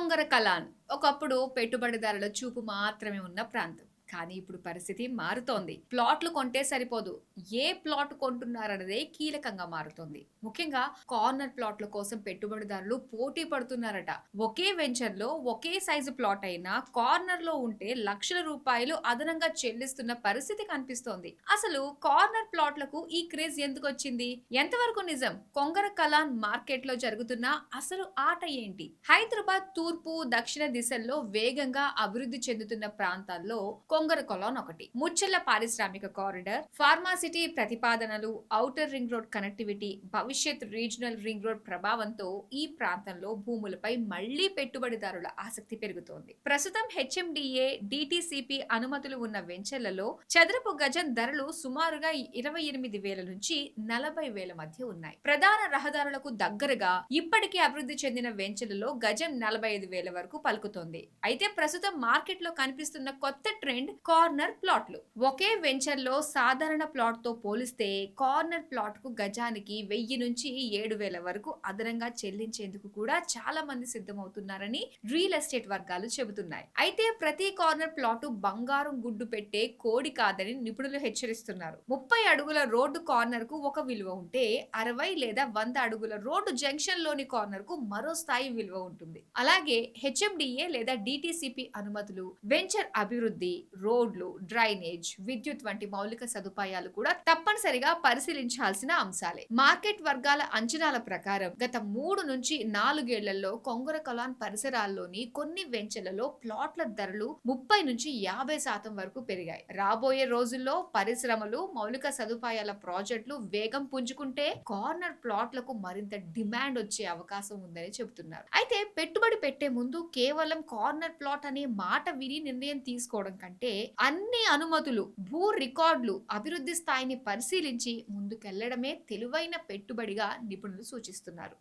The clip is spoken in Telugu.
కొంగర కలాన్ ఒకప్పుడు పెట్టుబడిదారుల చూపు మాత్రమే ఉన్న ప్రాంతం. కానీ ఇప్పుడు పరిస్థితి మారుతోంది. ప్లాట్లు కొంటే సరిపోదు. ఏ ప్లాట్ కొంటున్నారన్నదే కీలకంగా మారుతోంది. ముఖ్యంగా కార్నర్ ప్లాట్ల కోసం పెట్టుబడిదారులు పోటీ పడుతున్నారట. ఒకే వెంచర్‌లో ఒకే సైజు ప్లాట్ అయినా కార్నర్‌లో ఉంటే లక్షల రూపాయలు అదనంగా చెల్లిస్తున్న పరిస్థితి కనిపిస్తోంది. అసలు కార్నర్ ప్లాట్లకు ఈ క్రేజ్ ఎందుకొచ్చింది? ఎంతవరకు నిజం? కొంగర కలాన్ మార్కెట్‌లో జరుగుతున్న అసలు ఆట ఏంటి? హైదరాబాద్ తూర్పు, దక్షిణ దిశల్లో వేగంగా అభివృద్ధి చెందుతున్న ప్రాంతాల్లో కొంగర కొలాన్ ఒకటి. ముచ్చెర్ల పారిశ్రామిక కారిడార్, ఫార్మాసిటీ ప్రతిపాదనలు, ఔటర్ రింగ్ రోడ్ కనెక్టివిటీ, భవిష్యత్ రీజనల్ రింగ్ రోడ్ ప్రభావంతో ఈ ప్రాంతంలో భూములపై మళ్లీ పెట్టుబడిదారుల ఆసక్తి పెరుగుతోంది. ప్రస్తుతం హెచ్ఎండిఏ, డిటిసిపి అనుమతులు ఉన్న వెంచర్లలో చదరపు గజం ధరలు సుమారుగా 28,000 నుంచి 40,000 మధ్య ఉన్నాయి. ప్రధాన రహదారులకు దగ్గరగా ఇప్పటికే అభివృద్ధి చెందిన వెంచర్లలో గజం 45,000 వరకు పలుకుతోంది. అయితే ప్రస్తుతం మార్కెట్లో కనిపిస్తున్న కొత్త ట్రెండ్ కార్నర్ ప్లాట్లు. ఒకే వెంచర్ లో సాధారణ ప్లాట్ తో పోలిస్తే కార్నర్ ప్లాట్ కు గజానికి 1000 నుంచి 7,000 వరకు అదనంగా చెల్లించేందుకు కూడా చాలా మంది సిద్ధమవుతున్నారని రియల్ ఎస్టేట్ వర్గాలు చెబుతున్నాయి. అయితే ప్రతి కార్నర్ ప్లాట్ బంగారం గుడ్డు పెట్టే కోడి కాదని నిపుణులు హెచ్చరిస్తున్నారు. 30 అడుగుల రోడ్డు కార్నర్ కు ఒక విలువ ఉంటే 60 లేదా 100 అడుగుల రోడ్డు జంక్షన్ లోని కార్నర్ కు మరో స్థాయి విలువ ఉంటుంది. అలాగే హెచ్ఎండిఏ లేదా డిటిసిపి అనుమతులు, వెంచర్ అభివృద్ధి, రోడ్లు, డ్రైనేజ్, విద్యుత్ వంటి మౌలిక సదుపాయాలు కూడా తప్పనిసరిగా పరిశీలించాల్సిన అంశాలే. మార్కెట్ వర్గాల అంచనాల ప్రకారం గత 3 నుంచి 4 ఏళ్లలో కొంగర కలాన్ పరిసరాల్లోని కొన్ని వెంచర్లలో ప్లాట్ల ధరలు 30 నుంచి 50% వరకు పెరిగాయి. రాబోయే రోజుల్లో పరిశ్రమలు, మౌలిక సదుపాయాల ప్రాజెక్టులు వేగం పుంజుకుంటే కార్నర్ ప్లాట్లకు మరింత డిమాండ్ వచ్చే అవకాశం ఉందని చెబుతున్నారు. అయితే పెట్టుబడి పెట్టే ముందు కేవలం కార్నర్ ప్లాట్ అనే మాట విని నిర్ణయం తీసుకోవడం కంటే అన్ని అనుమతులు, భూ రికార్డులు, అభివృద్ధి స్థాయిని పరిశీలించి ముందుకెళ్లడమే తెలివైన పెట్టుబడిగా నిపుణులు సూచిస్తున్నారు.